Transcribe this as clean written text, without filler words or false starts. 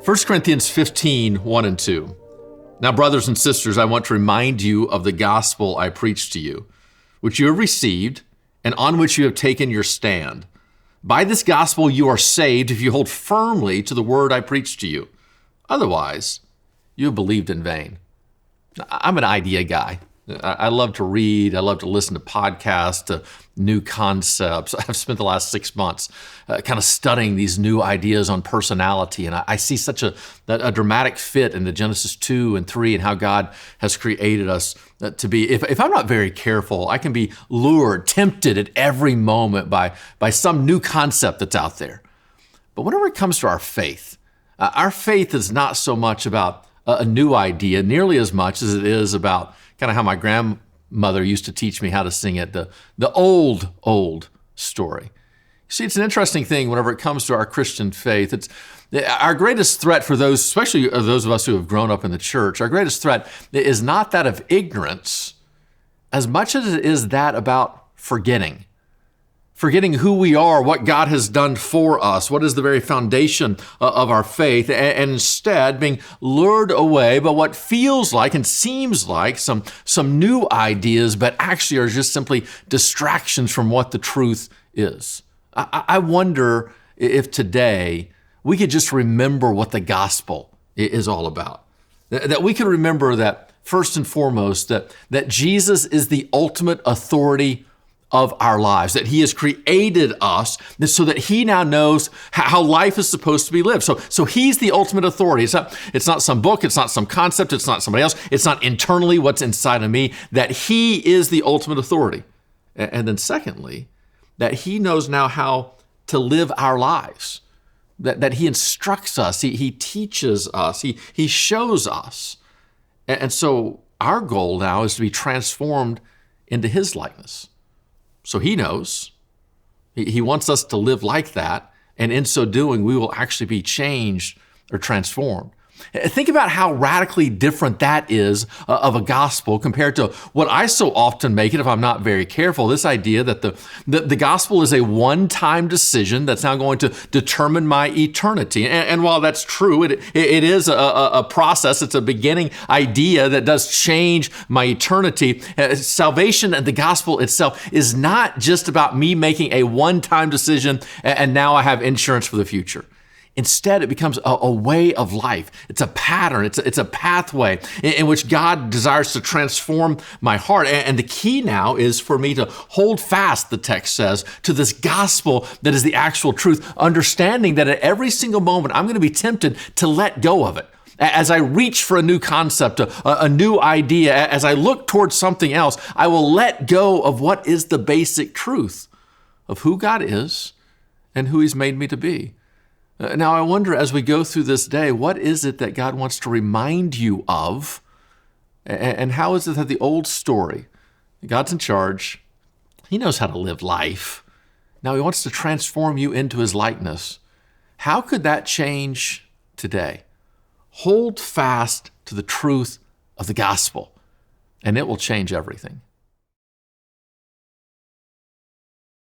1 Corinthians 15, 1 and 2. Now, brothers and sisters, I want to remind you of the gospel I preached to you, which you have received and on which you have taken your stand. By this gospel you are saved if you hold firmly to the word I preached to you. Otherwise, you have believed in vain. I'm an idea guy. I love to read. I love to listen to podcasts, to new concepts. I've spent the last 6 months kind of studying these new ideas on personality, and I see such a dramatic fit in the Genesis 2 and 3 and how God has created us to be. If I'm not very careful, I can be lured, tempted at every moment by some new concept that's out there. But whenever it comes to our faith is not so much about a new idea nearly as much as it is about kind of how my grandmother used to teach me how to sing it, the old story. See, it's an interesting thing whenever it comes to our Christian faith. It's our greatest threat for those, especially those of us who have grown up in the church, our greatest threat is not that of ignorance as much as it is that about forgetting who we are, what God has done for us, what is the very foundation of our faith, and instead being lured away by what feels like and seems like some new ideas, but actually are just simply distractions from what the truth is. I wonder if today we could just remember what the gospel is all about. That we could remember that, first and foremost, that Jesus is the ultimate authority of our lives, that he has created us so that he now knows how life is supposed to be lived. So he's the ultimate authority. It's not some book, it's not some concept, it's not somebody else, it's not internally what's inside of me, that he is the ultimate authority. And then secondly, that he knows now how to live our lives, that he instructs us, he teaches us, he shows us. And so our goal now is to be transformed into his likeness. So he knows, he wants us to live like that, and in so doing, we will actually be changed or transformed. Think about how radically different that is of a gospel compared to what I so often make it if I'm not very careful, this idea that the gospel is a one-time decision that's now going to determine my eternity. And while that's true, it is a process, it's a beginning idea that does change my eternity. Salvation and the gospel itself is not just about me making a one-time decision and now I have insurance for the future. Instead, it becomes a way of life. It's a pattern. It's a pathway in which God desires to transform my heart. And the key now is for me to hold fast, the text says, to this gospel that is the actual truth, understanding that at every single moment, I'm going to be tempted to let go of it. As I reach for a new concept, a new idea, as I look towards something else, I will let go of what is the basic truth of who God is and who he's made me to be. Now, I wonder as we go through this day, what is it that God wants to remind you of? And how is it that the old story, God's in charge, he knows how to live life. Now he wants to transform you into his likeness. How could that change today? Hold fast to the truth of the gospel, and it will change everything.